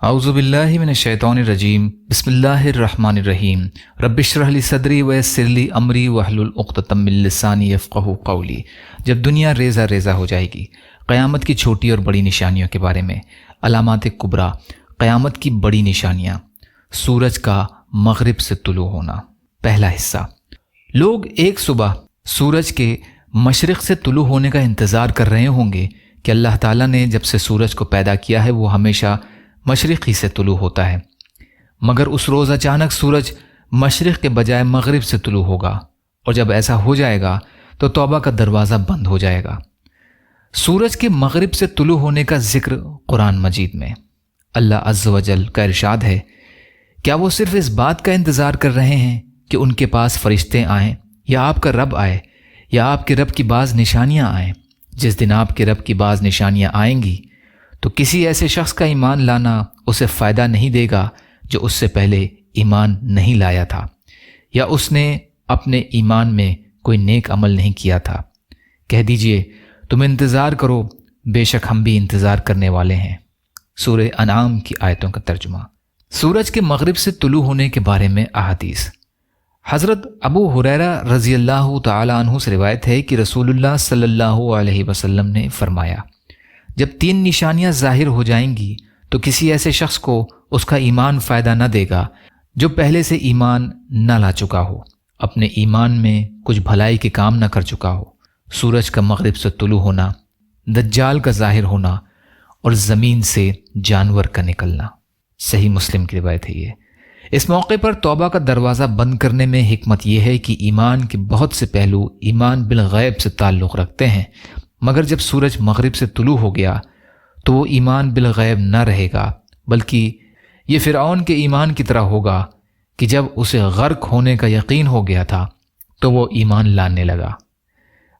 अऊज़ु बिल्लाहि मिनश्शैतानिर्रजीम बिस्मिल्लाहिर्रहमानिर्रहीम रब्बिश्रह ली सदरी वयस्सिर ली अमरी वहलुल उक़्दतम मिन लिसानी यफ़क़हू क़ौली। जब दुनिया रेज़ा रेज़ा हो जाएगी, क़यामत की छोटी और बड़ी निशानियों के बारे में। अलामात कुबरा, क़यामत की बड़ी निशानियाँ। सूरज का मग़रिब से तुलू होना। पहला हिस्सा। लोग एक सुबह सूरज के मशरिक़ से तुलू होने का इंतज़ार कर रहे होंगे कि अल्लाह ताला ने जब से सूरज को पैदा किया है वो हमेशा मशरिक़ ही से तुलू होता है, मगर उस रोज़ अचानक सूरज मशरिक़ के बजाय मग़रिब से तुलू होगा, और जब ऐसा हो जाएगा तो तौबा का दरवाज़ा बंद हो जाएगा। सूरज के मग़रिब से तुलू होने का जिक्र कुरान मजीद में। अल्लाह अज़्ज़ व जल का इरशाद है, क्या वो सिर्फ़ इस बात का इंतज़ार कर रहे हैं कि उनके पास फ़रिश्ते आएँ, या आपका रब आए, या आपके रब की बाज़ निशानियाँ आएँ। जिस दिन आपके रब की बाज़ निशानियाँ आएंगी तो किसी ऐसे शख्स का ईमान लाना उसे फ़ायदा नहीं देगा जो उससे पहले ईमान नहीं लाया था, या उसने अपने ईमान में कोई नेक अमल नहीं किया था। कह दीजिए तुम इंतज़ार करो, बेशक हम भी इंतज़ार करने वाले हैं। सूरह अनाम की आयतों का तर्जुमा। सूरज के मग़रिब से तुलू होने के बारे में अहादीस। हज़रत अबू हुरैरा रज़ियल्लाहु ताला अन्हु से रिवायत है कि रसूलुल्लाह सल्लल्लाहु अलैहि वसल्लम ने फरमाया, जब 3 निशानियां ज़ाहिर हो जाएंगी तो किसी ऐसे शख्स को उसका ईमान फ़ायदा न देगा जो पहले से ईमान न ला चुका हो, अपने ईमान में कुछ भलाई के काम न कर चुका हो। सूरज का मग़रिब से तुलू होना, दज्जाल का ज़ाहिर होना, और ज़मीन से जानवर का निकलना। सही मुस्लिम की रिवायत है ये। इस मौके पर तौबा का दरवाज़ा बंद करने में हिकमत यह है कि ईमान के बहुत से पहलू ईमान बिल गैब से ताल्लुक़ रखते हैं, मगर जब सूरज मग़रिब से तुलू हो गया तो वो ईमान बिल गैब न रहेगा, बल्कि ये फ़िरऔन के ईमान की तरह होगा कि जब उसे गर्क होने का यकीन हो गया था तो वो ईमान लाने लगा।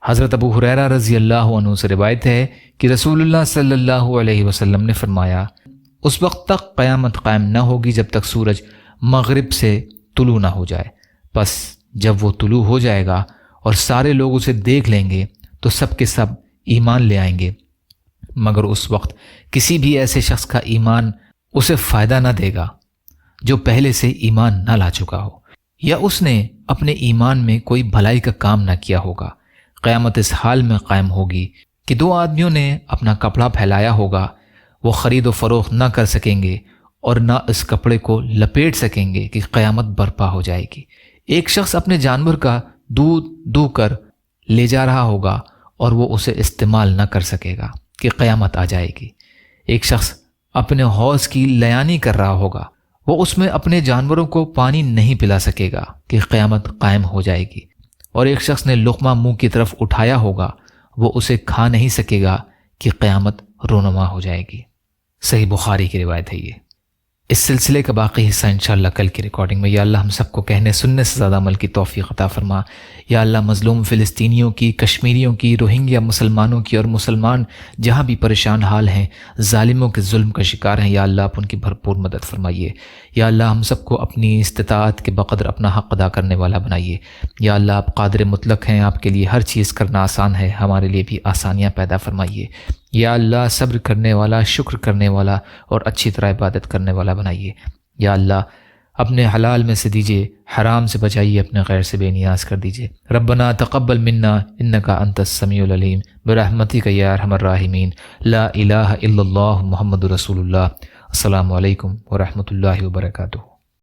हज़रत अबू हुरैरा रज़ियल्लाहु अन्हु से रिवायत है कि रसूलुल्लाह सल्लल्लाहु अलैहि वसल्लम ने फरमाया, उस वक्त तक क़यामत कायम न होगी जब तक सूरज मग़रिब से तुलू ना हो जाए। बस जब वो तुलू हो जाएगा और सारे लोग उसे देख लेंगे तो सब के सब ईमान ले आएंगे, मगर उस वक्त किसी भी ऐसे शख्स का ईमान उसे फ़ायदा न देगा जो पहले से ईमान न ला चुका हो, या उसने अपने ईमान में कोई भलाई का काम न किया होगा। क़यामत इस हाल में कायम होगी कि 2 आदमियों ने अपना कपड़ा फैलाया होगा, वो ख़रीद व फ़रोख्त न कर सकेंगे और न इस कपड़े को लपेट सकेंगे कि क़यामत बर्पा हो जाएगी। एक शख्स अपने जानवर का दूध दूह कर ले जा रहा होगा और वो उसे इस्तेमाल न कर सकेगा कि क़यामत आ जाएगी। एक शख्स अपने हौज़ की लयानी कर रहा होगा, वो उसमें अपने जानवरों को पानी नहीं पिला सकेगा कि क़यामत कायम हो जाएगी। और एक शख्स ने लुक़मा मुंह की तरफ उठाया होगा, वो उसे खा नहीं सकेगा कि क़यामत रोनुमा हो जाएगी। सही बुखारी की रिवायत है ये। इस सिलसिले का बाकी हिस्सा इंशाअल्लाह कल की रिकॉर्डिंग में। या अल्लाह हम सबको कहने सुनने से ज़्यादा अमल की तौफ़ीक़ अता फ़रमा। या अल्लाह मज़लूम फ़िलिस्तीनियों की, कश्मीरियों की, रोहिंग्या मुसलमानों की और मुसलमान जहाँ भी परेशान हाल हैं, ज़ालिमों के जुल्म का शिकार हैं, या अल्लाह आप उनकी भरपूर मदद फरमाइए। या अल्लाह हम सबको अपनी इस्तिताअत के बक़द्र अपना हक़ अदा करने वाला बनाइए। या अल्लाह आप क़ादिर मुतलक़ हैं, आपके लिए हर चीज़ करना आसान है, हमारे लिए भी आसानियाँ पैदा फरमाइए। या अल्लाह सब्र करने वाला, शुक्र करने वाला और अच्छी तरह इबादत करने वाला बनाइए। या अल्लाह अपने हलाल में से दीजिए, हराम से बचाइए, अपने गैर से बेनियाज कर दीजिए। रब्बना तक़ब्बल मिन्ना इन्नका अंतस समीउल अलीम बिरहमतिका या अरहमर राहिमीन। ला इलाहा इल्लल्लाह मुहम्मदुर रसूलुल्लाह। अस्सलामु अलैकुम व रहमतुल्लाहि व बरकातुहू।